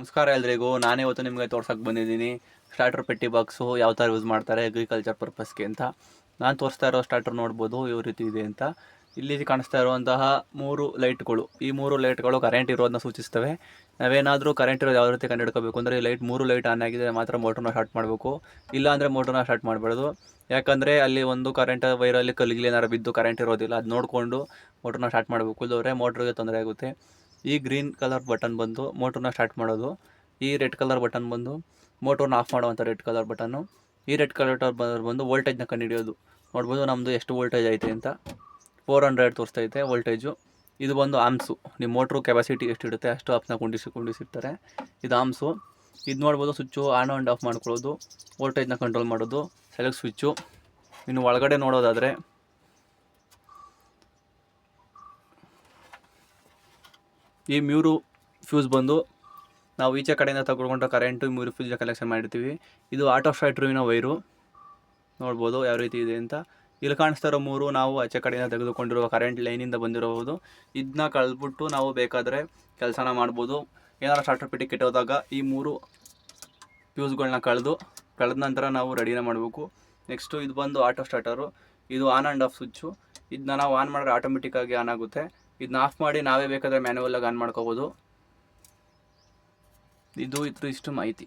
ನಮಸ್ಕಾರ ಎಲ್ರಿಗೂ. ನಾನೇ ಇವತ್ತು ನಿಮಗೆ ತೋರ್ಸಕ್ಕೆ ಬಂದಿದ್ದೀನಿ ಸ್ಟಾರ್ಟರ್ ಪೆಟ್ಟಿ ಬಾಕ್ಸು ಯಾವ ಥರ ಯೂಸ್ ಮಾಡ್ತಾರೆ ಅಗ್ರಿಕಲ್ಚರ್ ಪರ್ಪಸ್ಗೆ ಅಂತ. ನಾನು ತೋರಿಸ್ತಾ ಇರೋ ಸ್ಟಾರ್ಟರ್ ನೋಡ್ಬೋದು ಯಾವ ರೀತಿ ಇದೆ ಅಂತ. ಇಲ್ಲಿ ಕಾಣಿಸ್ತಾ ಇರುವಂತಹ 3 ಲೈಟ್ಗಳು, ಈ 3 ಲೈಟ್ಗಳು ಕರೆಂಟ್ ಇರೋದನ್ನ ಸೂಚಿಸ್ತವೆ. ನಾವೇನಾದರೂ ಕರೆಂಟ್ ಇರೋದು ಯಾವ ರೀತಿ ಕಂಡುಹಿಡ್ಕೋಬೇಕು ಅಂದರೆ, ಈ 3 ಲೈಟ್ ಆನ್ ಆಗಿದೆ ಮಾತ್ರ ಮೋಟ್ರನ್ನ ಸ್ಟಾರ್ಟ್ ಮಾಡಬೇಕು, ಇಲ್ಲ ಅಂದರೆ ಮೋಟ್ರನ್ನ ಸ್ಟಾರ್ಟ್ ಮಾಡಬಾರ್ದು. ಯಾಕಂದರೆ ಅಲ್ಲಿ ಒಂದು ಕರೆಂಟ್ ವೈರಲ್ಲಿ ಕಲ್ಲಿಗೆ ಏನಾರು ಬಿದ್ದು ಕರೆಂಟ್ ಇರೋದಿಲ್ಲ, ಅದು ನೋಡಿಕೊಂಡು ಮೋಟ್ರನ್ನ ಸ್ಟಾರ್ಟ್ ಮಾಡಬೇಕು, ಇಲ್ಲವರೆ ಮೋಟ್ರಿಗೆ ತೊಂದರೆ ಆಗುತ್ತೆ. ಈ ಗ್ರೀನ್ ಕಲರ್ ಬಟನ್ ಬಂದು ಮೋಟ್ರನ್ನ ಸ್ಟಾರ್ಟ್ ಮಾಡೋದು, ಈ ರೆಡ್ ಕಲರ್ ಬಟನ್ ಬಂದು ಮೋಟ್ರನ್ನ ಆಫ್ ಮಾಡುವಂಥ ರೆಡ್ ಕಲರ್ ಬಟನ್ನು, ಈ ರೆಡ್ ಕಲರ್ ಬಂದು ವೋಲ್ಟೇಜ್ನ ಕಂಡುಹಿಡಿಯೋದು. ನೋಡ್ಬೋದು ನಮ್ಮದು ಎಷ್ಟು ವೋಲ್ಟೇಜ್ ಐತೆ ಅಂತ, 400 ತೋರಿಸ್ತೈತೆ ವೋಲ್ಟೇಜು. ಇದು ಬಂದು ಆಮ್ಸು, ನಿಮ್ಮ ಮೋಟ್ರು ಕೆಪಾಸಿಟಿ ಎಷ್ಟಿರುತ್ತೆ ಅಷ್ಟು ಆಪ್ನ ಕುಂಡಿಸಿರ್ತಾರೆ. ಇದು ಆಮ್ಸು. ಇದು ನೋಡ್ಬೋದು ಸ್ವಿಚ್ಚು ಆನ್ ಆ್ಯಂಡ್ ಆಫ್ ಮಾಡ್ಕೊಳ್ಳೋದು, ವೋಲ್ಟೇಜ್ನ ಕಂಟ್ರೋಲ್ ಮಾಡೋದು, ಸೆಲೆಕ್ಟ್ ಸ್ವಿಚ್ಚು. ಇನ್ನು ಒಳಗಡೆ ನೋಡೋದಾದರೆ ಈ ಮ್ಯೂರು ಫ್ಯೂಸ್ ಬಂದು ನಾವು ಈಚೆ ಕಡೆಯಿಂದ ತಗೊಂಡು ಕರೆಂಟು ಮ್ಯೂರು ಫ್ಯೂಸ್ನ ಕಲೆಕ್ಷನ್ ಮಾಡಿರ್ತೀವಿ. ಇದು ಆಟೋ ಸ್ಟಾರ್ಟ್ರುವಿನ ವೈರು, ನೋಡ್ಬೋದು ಯಾವ ರೀತಿ ಇದೆ ಅಂತ. ಇಲ್ಲಿ ಕಾಣಿಸ್ತಾ ಇರೋ 3 ನಾವು ಆಚೆ ಕಡೆಯಿಂದ ತೆಗೆದುಕೊಂಡಿರುವ ಕರೆಂಟ್ ಲೈನಿಂದ ಬಂದಿರಬಹುದು. ಇದನ್ನ ಕಳೆದ್ಬಿಟ್ಟು ನಾವು ಬೇಕಾದರೆ ಕೆಲಸನ ಮಾಡ್ಬೋದು. ಏನಾರು ಸ್ಟಾರ್ಟರ್ ಪೆಟ್ಟಿ ಕೆಟ್ಟೋದಾಗ ಈ 3 ಫ್ಯೂಸ್ಗಳನ್ನ ಕಳೆದ ನಂತರ ನಾವು ರೆಡಿನ ಮಾಡಬೇಕು. ನೆಕ್ಸ್ಟು ಇದು ಬಂದು ಆಟೋ ಸ್ಟಾರ್ಟರು, ಇದು ಆನ್ ಆ್ಯಂಡ್ ಆಫ್ ಸ್ವಿಚ್ಚು. ಇದನ್ನ ನಾವು ಆನ್ ಮಾಡಿದ್ರೆ ಆಟೋಮೆಟಿಕ್ಕಾಗಿ ಆನ್ ಆಗುತ್ತೆ. ಇದನ್ನ ಆಫ್ ಮಾಡಿ ನಾವೇ ಬೇಕಾದರೆ ಮ್ಯಾನ್ಯುವಲಾಗಿ ಆನ್ ಮಾಡ್ಕೋಬೋದು. ಇಷ್ಟು ಮಾಹಿತಿ.